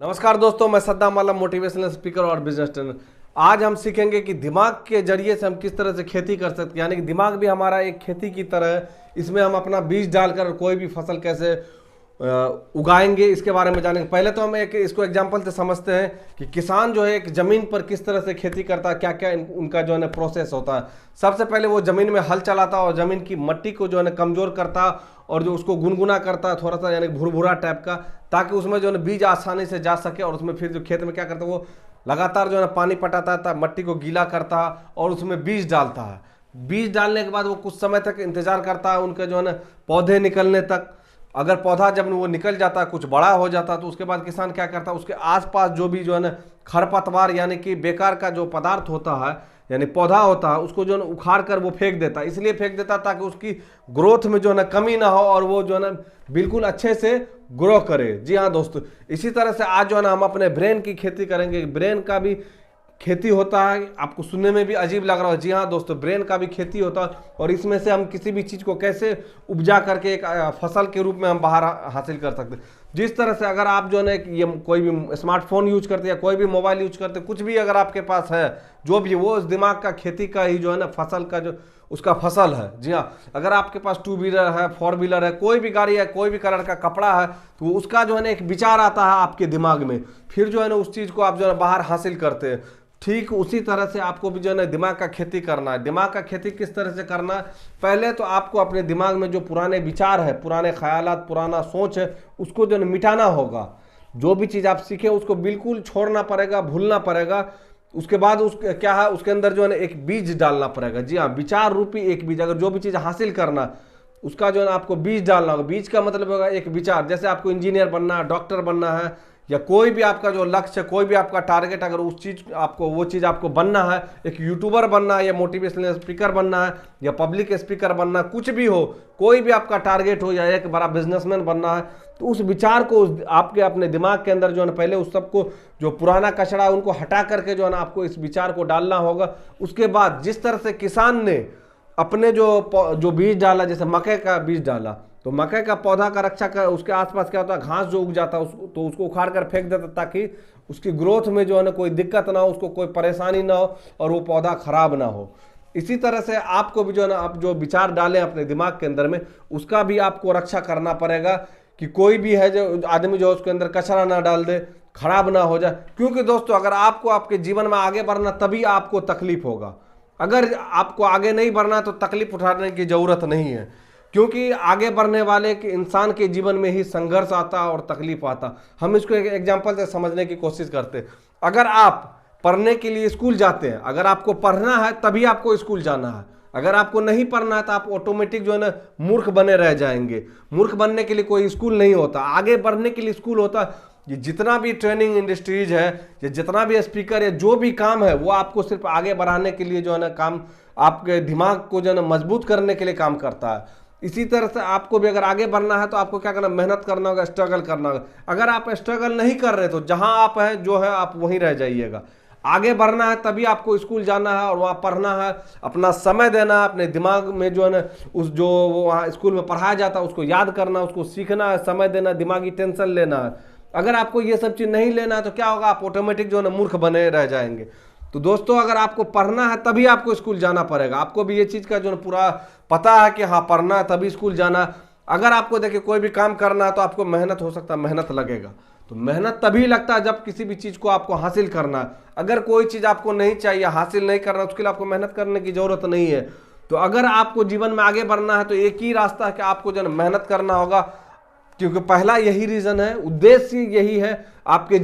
नमस्कार दोस्तों, मैं सद्दाम वाला मोटिवेशनल स्पीकर और बिजनेस ट्रेनर। आज हम सीखेंगे कि दिमाग के जरिए से हम किस तरह से खेती कर सकते हैं। यानी कि दिमाग भी हमारा एक खेती की तरह है। इसमें हम अपना बीज डालकर कोई भी फसल कैसे उगाएंगे, इसके बारे में जानेंगे। पहले तो हम इसको एग्जांपल से समझते हैं कि किसान जो है एक ज़मीन पर किस तरह से खेती करता है, क्या क्या उनका जो है ना प्रोसेस होता है। सबसे पहले वो ज़मीन में हल चलाता और ज़मीन की मट्टी को जो है ना कमज़ोर करता और जो उसको गुनगुना करता है थोड़ा सा, यानी भुरभुरा टाइप का, ताकि उसमें जो है बीज आसानी से जा सके। और उसमें फिर जो खेत में क्या करता है, वो लगातार जो है पानी पटाता था, मट्टी को गीला करता है और उसमें बीज डालता है। बीज डालने के बाद वो कुछ समय तक इंतजार करता है उनके जो है ना पौधे निकलने तक। अगर पौधा जब वो निकल जाता है, कुछ बड़ा हो जाता है, तो उसके बाद किसान क्या करता है, उसके आसपास जो भी जो है ना खरपतवार यानी कि बेकार का जो पदार्थ होता है, यानी पौधा होता है, उसको जो है उखाड़ कर वो फेंक देता है। इसलिए फेंक देता ताकि उसकी ग्रोथ में जो है ना कमी ना हो और वो जो है ना बिल्कुल अच्छे से ग्रो करे। जी हाँ दोस्तों, इसी तरह से आज जो है ना हम अपने ब्रेन की खेती करेंगे। ब्रेन का भी खेती होता है। आपको सुनने में भी अजीब लग रहा है, जी हाँ दोस्तों, ब्रेन का भी खेती होता है। और इसमें से हम किसी भी चीज़ को कैसे उपजा करके एक फसल के रूप में हम बाहर हासिल कर सकते हैं। जिस तरह से अगर आप जो है ना ये कोई भी स्मार्टफोन यूज करते हैं या कोई भी मोबाइल यूज करते हैं, कुछ भी अगर आपके पास है, जो भी वो उस दिमाग का खेती का ही जो है ना फसल का जो उसका फसल है। जी हाँ, अगर आपके पास 2 व्हीलर है, 4 व्हीलर है, कोई भी गाड़ी है, कोई भी कलर का कपड़ा है, तो उसका जो है ना एक विचार आता है आपके दिमाग में। फिर जो है ना उस चीज़ को आप जो है बाहर हासिल करते हैं। ठीक उसी तरह से आपको भी जो है ना दिमाग का खेती करना है। दिमाग का खेती किस तरह से करना है, पहले तो आपको अपने दिमाग में जो पुराने विचार है, पुराने ख्यालात, पुराना सोच है, उसको जो है मिटाना होगा। जो भी चीज़ आप सीखे उसको बिल्कुल छोड़ना पड़ेगा, भूलना पड़ेगा। उसके बाद क्या है, उसके अंदर जो है ना एक बीज डालना पड़ेगा। जी हाँ, विचार रूपी एक बीज। अगर जो भी चीज़ हासिल करना, उसका जो है ना आपको बीज डालना होगा। बीज का मतलब होगा एक विचार। जैसे आपको इंजीनियर बनना है, डॉक्टर बनना है, या कोई भी आपका जो लक्ष्य है, कोई भी आपका टारगेट, अगर उस चीज़ आपको वो चीज़ आपको बनना है, एक यूट्यूबर बनना है या मोटिवेशनल स्पीकर बनना है या पब्लिक स्पीकर बनना है, कुछ भी हो, कोई भी आपका टारगेट हो, या एक बड़ा बिजनेसमैन बनना है, तो उस विचार को आपके अपने दिमाग के अंदर जो है ना पहले उस सबको जो पुराना कचरा है उनको हटा करके जो है ना आपको इस विचार को डालना होगा। उसके बाद जिस तरह से किसान ने अपने जो बीज डाला, जैसे मकई का बीज डाला, तो मकई का पौधा का रक्षा कर, उसके आसपास क्या होता है, घास जो उग जाता है तो उसको उखाड़ कर फेंक देता ताकि उसकी ग्रोथ में जो है ना कोई दिक्कत ना हो, उसको कोई परेशानी ना हो और वो पौधा खराब ना हो। इसी तरह से आपको भी जो है ना आप जो विचार डालें अपने दिमाग के अंदर में, उसका भी आपको रक्षा करना पड़ेगा कि कोई भी है जो आदमी जो उसके अंदर कचरा ना डाल दे, खराब ना हो जाए। क्योंकि दोस्तों, अगर आपको आपके जीवन में आगे बढ़ना, तभी आपको तकलीफ होगा। अगर आपको आगे नहीं बढ़ना तो तकलीफ उठाने की जरूरत नहीं है, क्योंकि आगे बढ़ने वाले के इंसान के जीवन में ही संघर्ष आता और तकलीफ आता। हम इसको एक एग्जांपल से समझने की कोशिश करते हैं। अगर आप पढ़ने के लिए स्कूल जाते हैं, अगर आपको पढ़ना है तभी आपको स्कूल जाना है। अगर आपको नहीं पढ़ना है तो आप ऑटोमेटिक जो है ना मूर्ख बने रह जाएंगे। मूर्ख बनने के लिए कोई स्कूल नहीं होता, आगे बढ़ने के लिए स्कूल होता है। ये जितना भी ट्रेनिंग इंडस्ट्रीज है, या जितना भी स्पीकर है, जो भी काम है, वो आपको सिर्फ आगे बढ़ाने के लिए जो है ना काम, आपके दिमाग को जो है ना मजबूत करने के लिए काम करता है। इसी तरह से आपको भी अगर आगे बढ़ना है तो आपको क्या करना, मेहनत करना होगा, स्ट्रगल करना होगा। अगर आप स्ट्रगल नहीं कर रहे तो जहां आप हैं जो है आप वहीं रह जाइएगा। आगे बढ़ना है तभी आपको स्कूल जाना है और वहाँ पढ़ना है, अपना समय देना है, अपने दिमाग में जो है ना उस जो वहाँ स्कूल में पढ़ाया जाता है उसको याद करना, उसको सीखना है, समय देना, दिमागी टेंशन लेना है। अगर आपको ये सब चीज़ नहीं लेना है तो क्या होगा, आप ऑटोमेटिक जो है ना मूर्ख बने रह जाएंगे। तो दोस्तों, अगर आपको पढ़ना है तभी आपको स्कूल जाना पड़ेगा। आपको भी ये चीज़ का जो है पूरा पता है कि हाँ पढ़ना है तभी स्कूल जाना। अगर आपको देखिए कोई भी काम करना है तो आपको मेहनत, हो सकता है मेहनत लगेगा, तो मेहनत तभी लगता है जब किसी भी चीज़ को आपको हासिल करना है। अगर कोई चीज़ आपको नहीं चाहिए, हासिल नहीं करना, उसके लिए आपको मेहनत करने की ज़रूरत नहीं है। तो अगर आपको जीवन में आगे बढ़ना है तो एक ही रास्ता है कि आपको जो है मेहनत करना होगा, क्योंकि पहला यही रीज़न है, उद्देश्य यही है। आपके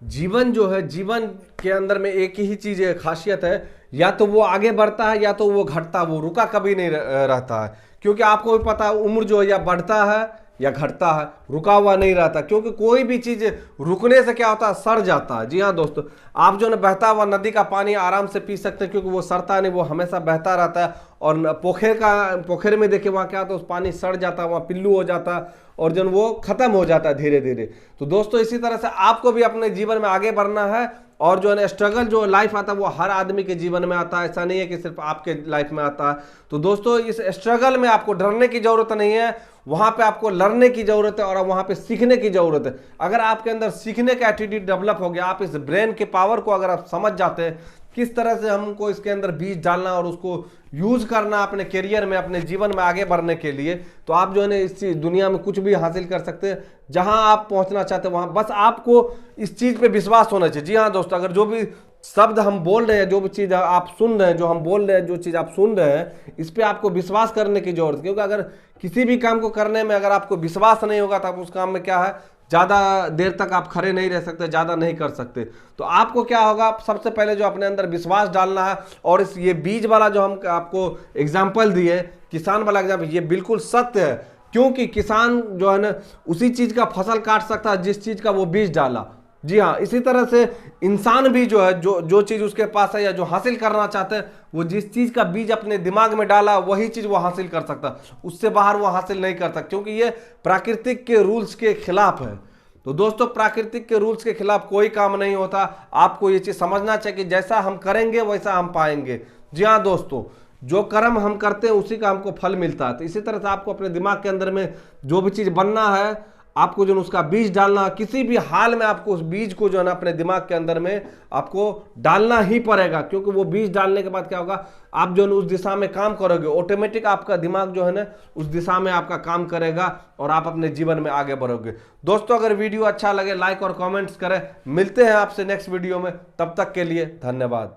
जीवन जो है, जीवन के अंदर में एक ही चीज़ है, खासियत है, या तो वो आगे बढ़ता है या तो वो घटता, वो रुका कभी नहीं रहता है। क्योंकि आपको भी पता है उम्र जो है या बढ़ता है या घटता है, रुका हुआ नहीं रहता। क्योंकि कोई भी चीज़ रुकने से क्या होता है, सड़ जाता है। जी हाँ दोस्तों, आप जो है बहता हुआ नदी का पानी आराम से पी सकते हैं, क्योंकि वो सड़ता नहीं, वो हमेशा बहता रहता है। और पोखर में देखिए वहाँ क्या होता है, उस पानी सड़ जाता है, वहाँ पिल्लू हो जाता है और जो वो खत्म हो जाता है धीरे धीरे। तो दोस्तों, इसी तरह से आपको भी अपने जीवन में आगे बढ़ना है। और जो है ना स्ट्रगल जो लाइफ आता है वो हर आदमी के जीवन में आता है, ऐसा नहीं है कि सिर्फ आपके लाइफ में आता है। तो दोस्तों, इस स्ट्रगल में आपको डरने की जरूरत नहीं है। वहाँ पे आपको लड़ने की ज़रूरत है और वहाँ पे सीखने की ज़रूरत है। अगर आपके अंदर सीखने का एटीट्यूड डेवलप हो गया, आप इस ब्रेन के पावर को अगर आप समझ जाते हैं किस तरह से हमको इसके अंदर बीज डालना और उसको यूज करना अपने करियर में, अपने जीवन में आगे बढ़ने के लिए, तो आप जो है ना इस दुनिया में कुछ भी हासिल कर सकते हैं। जहां आप पहुंचना चाहते हैं वहां बस आपको इस चीज पे विश्वास होना चाहिए। जी हाँ दोस्तों, अगर जो भी शब्द हम बोल रहे हैं, जो भी चीज आप सुन रहे हैं, जो हम बोल रहे हैं, जो चीज आप सुन रहे हैं, इस पे आपको विश्वास करने की जरूरत है। क्योंकि अगर किसी भी काम को करने में अगर आपको विश्वास नहीं होगा तो आप उस काम में क्या है, ज़्यादा देर तक आप खड़े नहीं रह सकते, ज़्यादा नहीं कर सकते। तो आपको क्या होगा, सबसे पहले जो अपने अंदर विश्वास डालना है। और इस ये बीज वाला जो हम आपको एग्जाम्पल दिए, किसान वाला एग्जाम्पल, ये बिल्कुल सत्य है। क्योंकि किसान जो है ना उसी चीज़ का फसल काट सकता है जिस चीज़ का वो बीज डाला। जी हाँ, इसी तरह से इंसान भी जो है, जो चीज़ उसके पास है या जो हासिल करना चाहते हैं, वो जिस चीज़ का बीज अपने दिमाग में डाला वही चीज़ वो हासिल कर सकता, उससे बाहर वो हासिल नहीं कर सकता। क्योंकि ये प्राकृतिक के रूल्स के खिलाफ है। तो दोस्तों, प्राकृतिक के रूल्स के खिलाफ कोई काम नहीं होता। आपको ये चीज़ समझना चाहिए कि जैसा हम करेंगे वैसा हम पाएंगे। जी हाँ दोस्तों, जो कर्म हम करते हैं उसी का हमको फल मिलता है। तो इसी तरह से आपको अपने दिमाग के अंदर में जो भी चीज़ बनना है, आपको जो उसका बीज डालना है, किसी भी हाल में आपको उस बीज को जो है ना अपने दिमाग के अंदर में आपको डालना ही पड़ेगा। क्योंकि वो बीज डालने के बाद क्या होगा, आप जो है उस दिशा में काम करोगे, ऑटोमेटिक आपका दिमाग जो है ना उस दिशा में आपका काम करेगा और आप अपने जीवन में आगे बढ़ोगे। दोस्तों, अगर वीडियो अच्छा लगे लाइक और कमेंट्स करें। मिलते हैं आपसे नेक्स्ट वीडियो में, तब तक के लिए धन्यवाद।